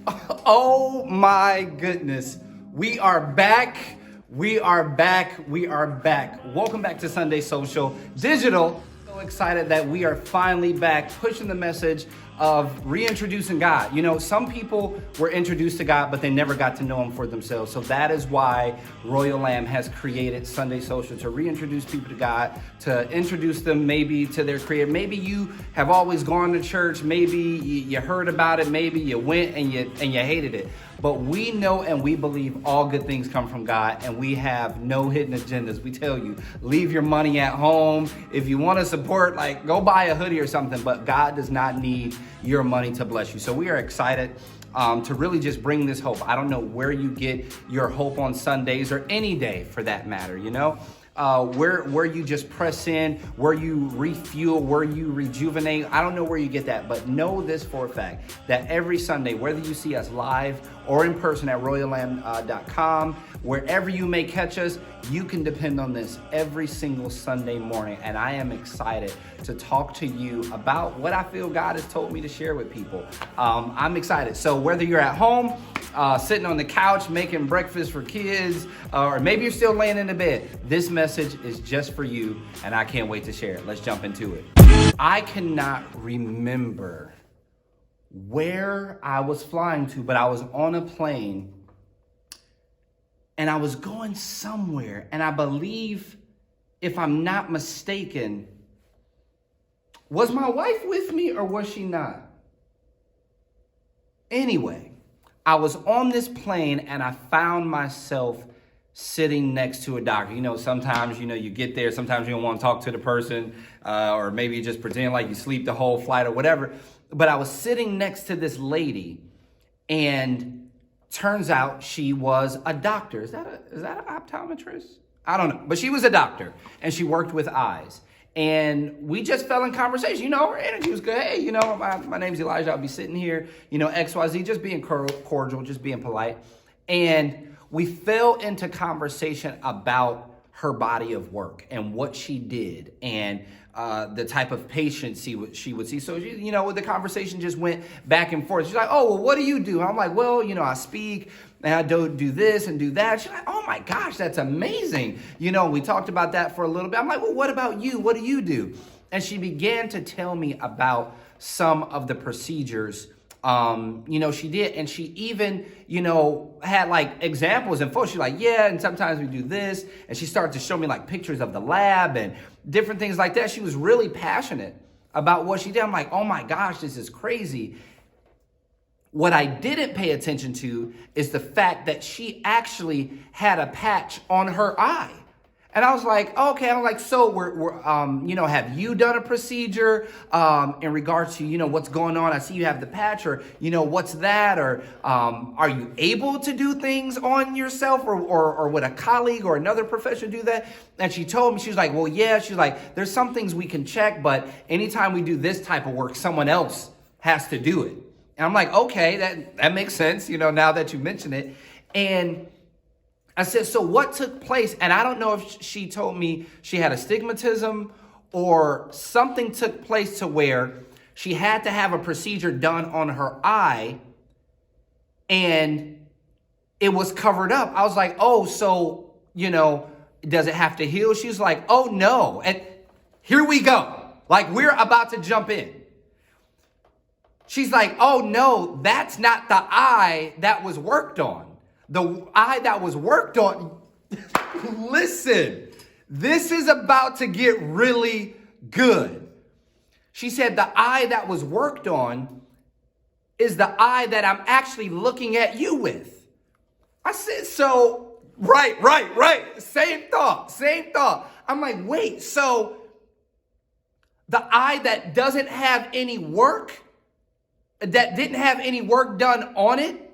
Oh my goodness. We are back. We are back. We are back. Welcome back to Sunday Social Digital. So excited that we are finally back pushing the message of reintroducing God. You know, some people were introduced to God, but they never got to know him for themselves. So that is why Royal Lamb has created Sunday Social, to reintroduce people to God, to introduce them maybe to their creator. Maybe you have always gone to church. Maybe you heard about it. Maybe you went and you hated it. But we know and we believe all good things come from God, and we have no hidden agendas. We tell you, leave your money at home. If you want to support, like, go buy a hoodie or something, but God does not need your money to bless you. So we are excited to really just bring this hope. I don't know where you get your hope on Sundays, or any day for that matter, you know? Where you just press in, where you refuel, where you rejuvenate. I don't know where you get that, but know this for a fact, that every Sunday, whether you see us live or in person at royallamb.com, wherever you may catch us, you can depend on this every single Sunday morning. And I am excited to talk to you about what I feel God has told me to share with people. I'm excited. So whether you're at home, sitting on the couch, making breakfast for kids, or maybe you're still laying in the bed, this message is just for you, and I can't wait to share it. Let's jump into it. I cannot remember where I was flying to, but I was on a plane and I was going somewhere, and I believe, if I'm not mistaken, was my wife with me or was she not? Anyway, I was on this plane and I found myself sitting next to a doctor. You know, sometimes, you get there, sometimes you don't want to talk to the person, or maybe you just pretend like you sleep the whole flight or whatever. But I was sitting next to this lady, and turns out she was a doctor. Is that an optometrist? I don't know, but she was a doctor, and she worked with eyes. And we just fell in conversation. Her energy was good. Hey, my name's Elijah. I'll be sitting here, XYZ, just being cordial, just being polite. And we fell into conversation about her body of work and what she did, and the type of patients she would see. So, the conversation just went back and forth. She's like, oh, well, what do you do? I'm like, well, I speak, and I do this and do that. She's like, oh my gosh, that's amazing. We talked about that for a little bit. I'm like, well, what about you? What do you do? And she began to tell me about some of the procedures she did. And she even, had like examples and photos. She's like, yeah, and sometimes we do this. And she started to show me like pictures of the lab and different things like that. She was really passionate about what she did. I'm like, oh my gosh, this is crazy. What I didn't pay attention to is the fact that she actually had a patch on her eye. And I was like, okay. I'm like, so have you done a procedure in regards to, what's going on? I see you have the patch, or, what's that? Or are you able to do things on yourself, or would a colleague or another professional do that? And she told me, she was like, well, yeah. She's like, there's some things we can check, but anytime we do this type of work, someone else has to do it. And I'm like, okay, that makes sense, now that you mention it. And I said, so what took place? And I don't know if she told me she had astigmatism or something took place to where she had to have a procedure done on her eye and it was covered up. I was like, oh, so, does it have to heal? She was like, oh, no. And here we go. Like, we're about to jump in. She's like, oh, no, that's not the eye that was worked on. The eye that was worked on, listen, this is about to get really good. She said the eye that was worked on is the eye that I'm actually looking at you with. I said, so, right. Same thought. I'm like, wait, so the eye that doesn't have any work, that didn't have any work done on it,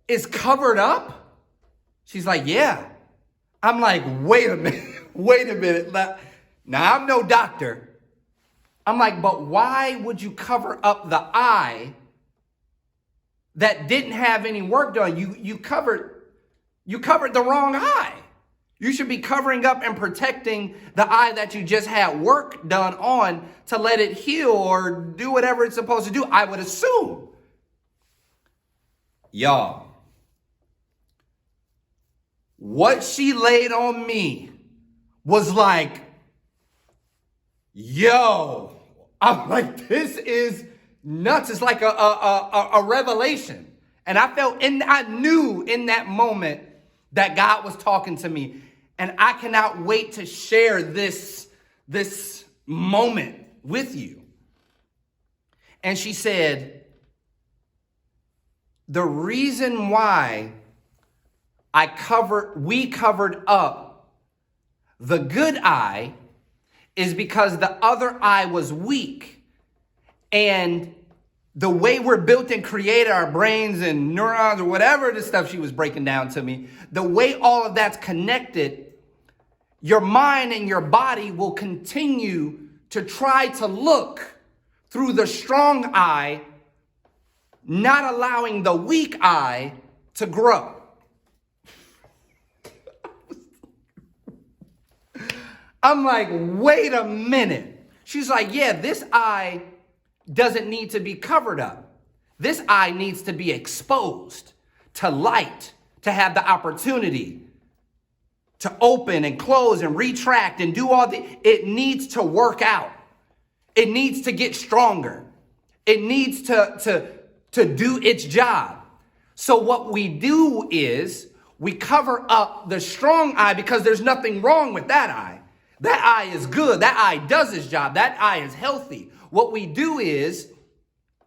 is covered up? She's like, yeah. I'm like, wait a minute. Now, I'm no doctor. I'm like, but why would you cover up the eye that didn't have any work done? You covered the wrong eye. You should be covering up and protecting the eye that you just had work done on to let it heal or do whatever it's supposed to do, I would assume. Y'all, what she laid on me was like, yo, I'm like, this is nuts. It's like a revelation. And I knew in that moment that God was talking to me. And I cannot wait to share this moment with you. And she said, the reason why we covered up the good eye is because the other eye was weak. And the way we're built and created, our brains and neurons or whatever the stuff she was breaking down to me, the way all of that's connected, your mind and your body will continue to try to look through the strong eye, not allowing the weak eye to grow. I'm like, wait a minute. She's like, yeah, this eye doesn't need to be covered up. This eye needs to be exposed to light, to have the opportunity to open and close and retract and do it needs to work out. It needs to get stronger. It needs to do its job. So what we do is we cover up the strong eye because there's nothing wrong with that eye. That eye is good. That eye does its job. That eye is healthy. What we do is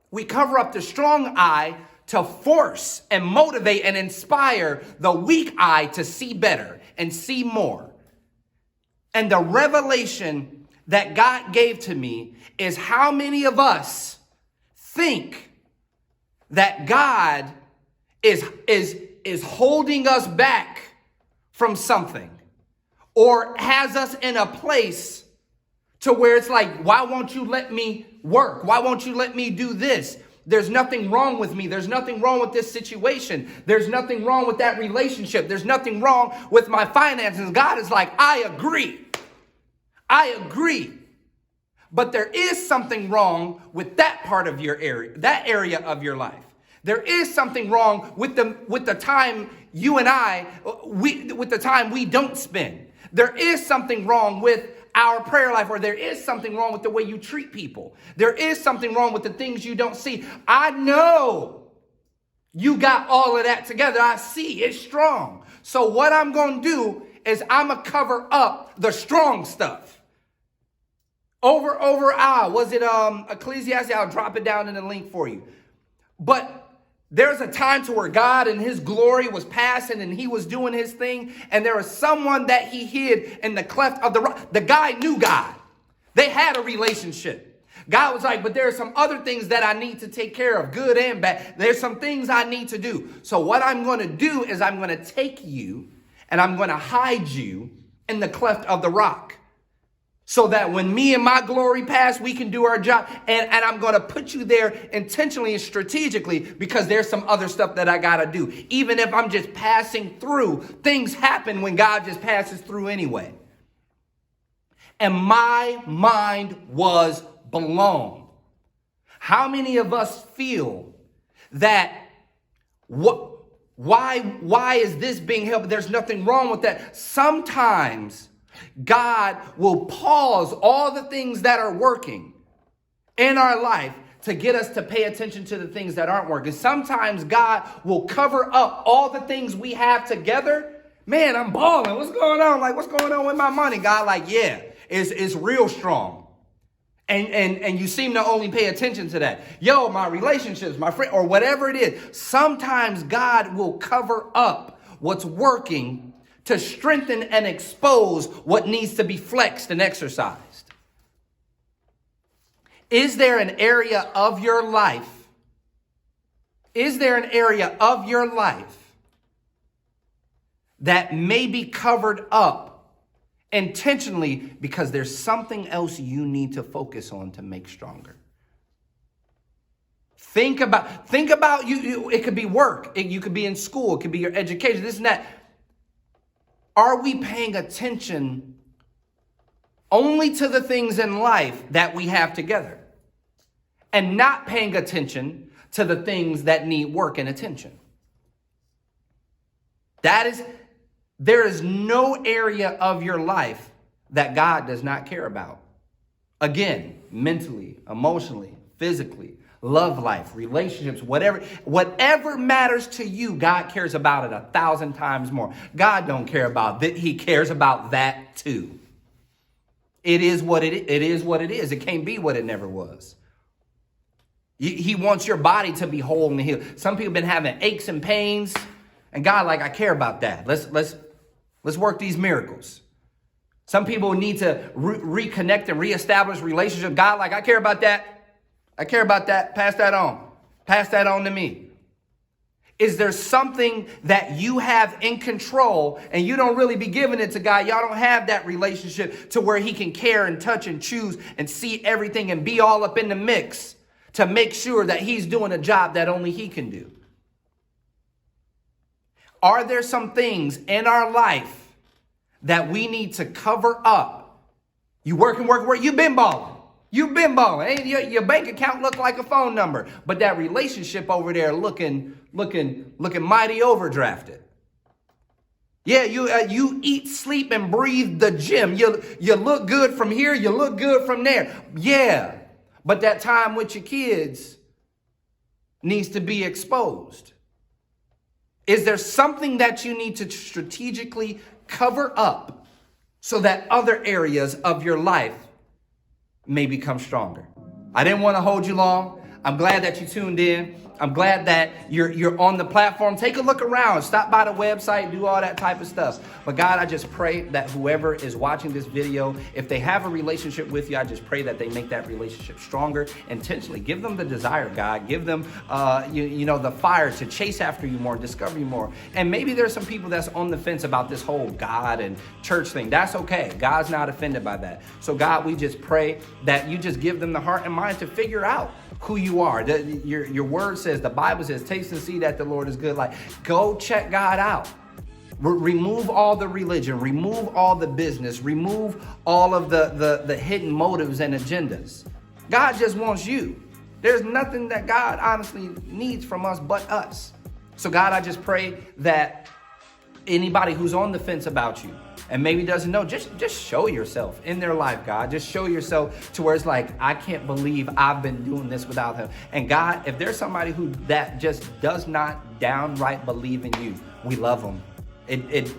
we cover up the strong eye to force and motivate and inspire the weak eye to see better and see more. And the revelation that God gave to me is how many of us think that God is holding us back from something or has us in a place to where it's like, why won't you let me work? Why won't you let me do this? There's nothing wrong with me. There's nothing wrong with this situation. There's nothing wrong with that relationship. There's nothing wrong with my finances. God is like, I agree. I agree. But there is something wrong with that part of your area, that area of your life. There is something wrong with the time you and with the time we don't spend. There is something wrong with our prayer life, or there is something wrong with the way you treat people. There is something wrong with the things you don't see. I know you got all of that together. I see it's strong. So what I'm going to do is I'm going to cover up the strong stuff. Was it Ecclesiastes? I'll drop it down in the link for you. But there's a time to where God and his glory was passing and he was doing his thing. And there was someone that he hid in the cleft of the rock. The guy knew God. They had a relationship. God was like, but there are some other things that I need to take care of, good and bad. There's some things I need to do. So what I'm going to do is I'm going to take you and I'm going to hide you in the cleft of the rock. So that when me and my glory pass, we can do our job. And I'm going to put you there intentionally and strategically because there's some other stuff that I got to do. Even if I'm just passing through, things happen when God just passes through anyway. And my mind was blown. How many of us feel that why is this being held? There's nothing wrong with that. Sometimes God will pause all the things that are working in our life to get us to pay attention to the things that aren't working. Sometimes God will cover up all the things we have together. Man, I'm balling. What's going on? Like, what's going on with my money? God, like, yeah, it's real strong. And you seem to only pay attention to that. Yo, my relationships, my friend, or whatever it is. Sometimes God will cover up what's working to strengthen and expose what needs to be flexed and exercised. Is there an area of your life? Is there an area of your life that may be covered up intentionally because there's something else you need to focus on to make stronger? Think about you. It could be work. You could be in school. It could be your education. This and that. Are we paying attention only to the things in life that we have together and not paying attention to the things that need work and attention? There is no area of your life that God does not care about. Again, mentally, emotionally, physically, love life, relationships, whatever matters to you, God cares about it 1,000 times more. God don't care about that. He cares about that too. It is what it is. It can't be what it never was. He wants your body to be whole and healed. Some people have been having aches and pains, and God, I care about that. Let's work these miracles. Some people need to reconnect and reestablish relationship. God, I care about that. I care about that. Pass that on. Pass that on to me. Is there something that you have in control and you don't really be giving it to God? Y'all don't have that relationship to where he can care and touch and choose and see everything and be all up in the mix to make sure that he's doing a job that only he can do. Are there some things in our life that we need to cover up? You work. You've been balling. You've been balling. Your bank account look like a phone number, but that relationship over there looking mighty overdrafted. Yeah, you eat, sleep, and breathe the gym. You look good from here. You look good from there. Yeah, but that time with your kids needs to be exposed. Is there something that you need to strategically cover up so that other areas of your life may become stronger? I didn't want to hold you long. I'm glad that you tuned in. I'm glad that you're on the platform. Take a look around. Stop by the website. Do all that type of stuff. But God, I just pray that whoever is watching this video, if they have a relationship with you, I just pray that they make that relationship stronger intentionally. Give them the desire, God. Give them, the fire to chase after you more, discover you more. And maybe there's some people that's on the fence about this whole God and church thing. That's okay. God's not offended by that. So God, we just pray that you just give them the heart and mind to figure out who you are. Your word says, the Bible says, taste and see that the Lord is good. Go check God out. Remove all the religion, remove all the business, remove all of the hidden motives and agendas. God just wants you. There's nothing that God honestly needs from us but us. So God, I just pray that anybody who's on the fence about you and maybe doesn't know, just show yourself in their life, God. Just show yourself to where it's I can't believe I've been doing this without him. And God, if there's somebody who that just does not downright believe in you, we love them. It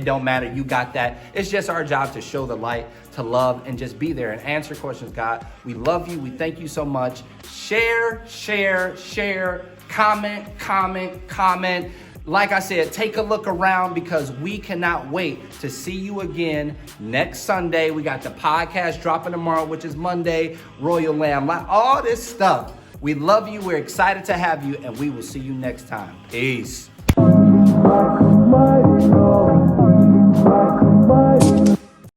don't matter. You got that. It's just our job to show the light, to love, and just be there and answer questions, God. We love you. We thank you so much. Share. Comment. Like I said, take a look around because we cannot wait to see you again next Sunday. We got the podcast dropping tomorrow, which is Monday, Royal Lamb, all this stuff. We love you. We're excited to have you, and we will see you next time. Peace.